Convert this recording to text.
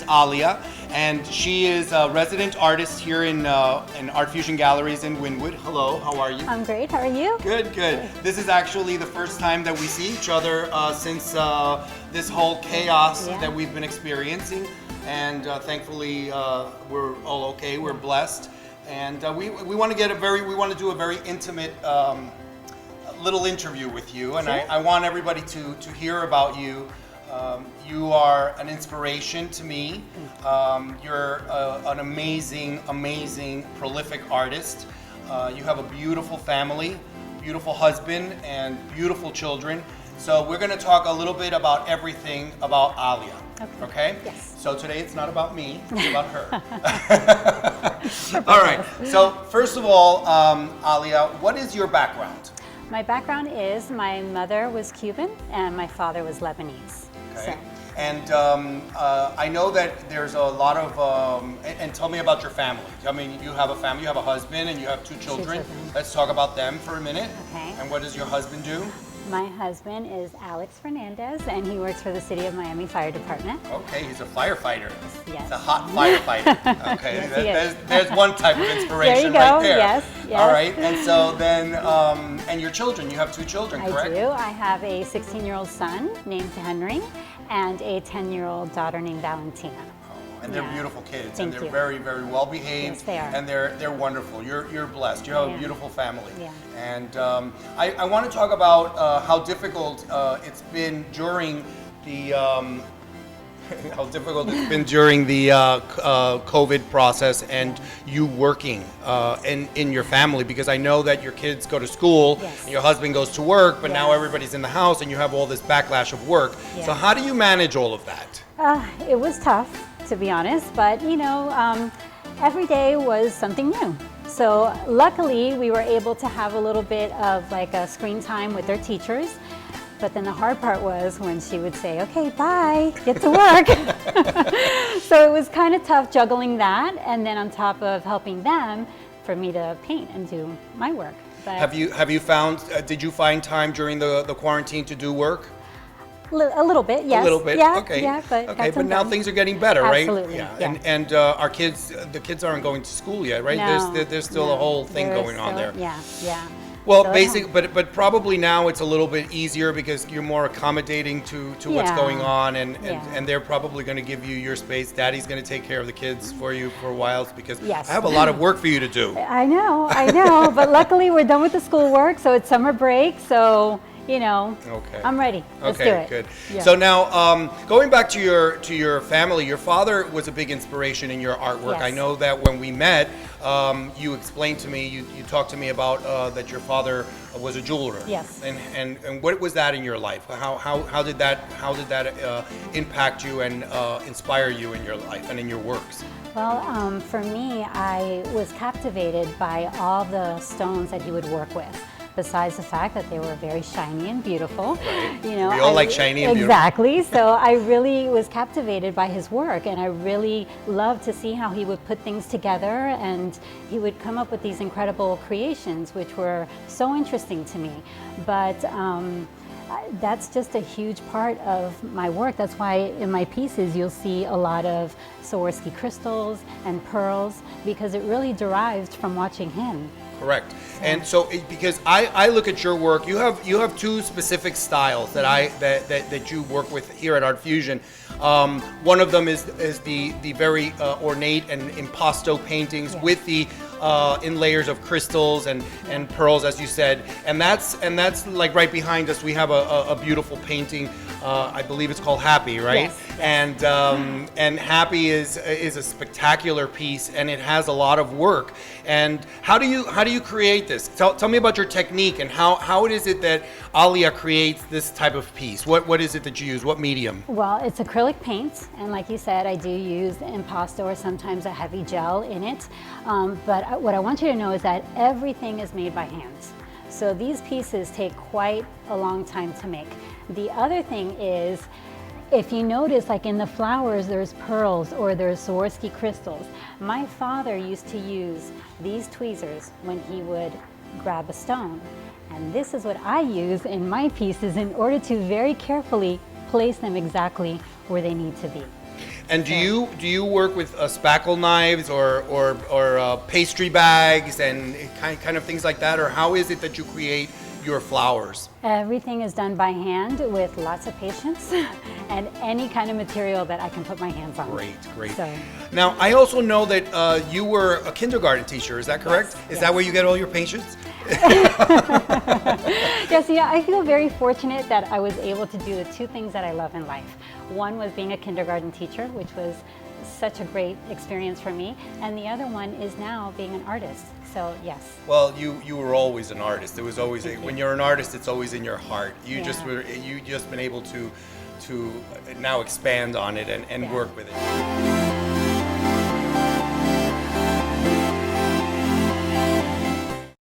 is Alia, and she is a resident artist here in Art Fusion Galleries in Wynwood. Hello, how are you? I'm great, how are you? Good, good. This is actually the first time that we see each other since this whole chaos that we've been experiencing, and thankfully we're all okay, we're blessed, and we want to do a very intimate little interview with you, and I want everybody to hear about you. You are an inspiration to me. You're an amazing, prolific artist. You have a beautiful family, beautiful husband, and beautiful children. So we're going to talk a little bit about everything about Alia. Okay? Yes. So today it's not about me, it's about her. All right. So first of all, Alia, what is your background? My background is my mother was Cuban and my father was Lebanese. Okay. And I know that there's a lot of, and tell me about your family. I mean, you have a family, you have a husband, and you have two children. Let's talk about them for a minute. Okay. And what does your husband do? My husband is Alex Fernandez, and he works for the City of Miami Fire Department. Okay, he's a firefighter. Yes. He's a hot firefighter. Okay, Yes, there's one type of inspiration there you go. right there. Yes, yes. All right, and so then, and your children, you have two children, correct? I do. I have a 16-year-old son named Henry and a 10-year-old daughter named Valentina. And they're beautiful kids, Thank and they're you. very well behaved. Yes, they are. And they're wonderful. You're blessed. You have a beautiful family. Yeah. And I want to talk about how difficult it's been during the COVID process and you working in your family, because I know that your kids go to school and your husband goes to work, but now everybody's in the house and you have all this backlash of work. So how do you manage all of that? It was tough, to be honest, but you know, every day was something new. So luckily we were able to have a little bit of like a screen time with their teachers. But then the hard part was when she would say, okay, bye, get to work. So it was kind of tough juggling that, and then on top of helping them, for me to paint and do my work. But have you found, did you find time during the quarantine to do work? A little bit, yes. A little bit, yeah, okay. Yeah, but okay, but now things are getting better, right? Absolutely, yeah. And our kids, the kids aren't going to school yet, right? No, there's still a whole thing going on there. Yeah, yeah. Well, but probably now it's a little bit easier because you're more accommodating to what's going on, and they're probably going to give you your space. Daddy's going to take care of the kids for you for a while, because I have a lot of work for you to do. I know, but luckily we're done with the schoolwork, so it's summer break, so you know, I'm ready. Let's do it. Good. Yeah. So now, going back to your family, your father was a big inspiration in your artwork. I know that when we met, you explained to me, you talked to me about that your father was a jeweler. Yes. And what was that in your life? How did that impact you and inspire you in your life and in your works? Well, for me, I was captivated by all the stones that he would work with. Besides the fact that they were very shiny and beautiful. Right. You know, we all like shiny and beautiful. Exactly. So I really was captivated by his work, and I really loved to see how he would put things together, and he would come up with these incredible creations, which were so interesting to me. But that's just a huge part of my work. That's why in my pieces you'll see a lot of Swarovski crystals and pearls, because it really derived from watching him. Correct. And so, because I look at your work, you have two specific styles that you work with here at Art Fusion. One of them is the very ornate and impasto paintings with the in layers of crystals and pearls, as you said, and that's like right behind us. We have a beautiful painting. I believe it's called Happy, right? Yes. And Happy is a spectacular piece, and it has a lot of work. And how do you create this? Tell me about your technique, and how is it that Alia creates this type of piece? What is it that you use? What medium? Well, it's acrylic paint, and like you said, I do use impasto or sometimes a heavy gel in it. But what I want you to know is that everything is made by hand. So these pieces take quite a long time to make. The other thing is, if you notice, like in the flowers, there's pearls or there's Swarovski crystals. My father used to use these tweezers when he would grab a stone. And this is what I use in my pieces in order to very carefully place them exactly where they need to be. And do you work with spackle knives or pastry bags and kind of things like that, or how is it that you create your flowers? Everything is done by hand with lots of patience and any kind of material that I can put my hands on. Great. So, Now, I also know that you were a kindergarten teacher, is that correct? Yes, Is that where you get all your patience? yes, yeah, I feel very fortunate that I was able to do the two things that I love in life. One was being a kindergarten teacher, which was such a great experience for me, and the other one is now being an artist. So yes. Well, you were always an artist. It was always when you're an artist, it's always in your heart. You just been able to now expand on it and Yeah. work with it.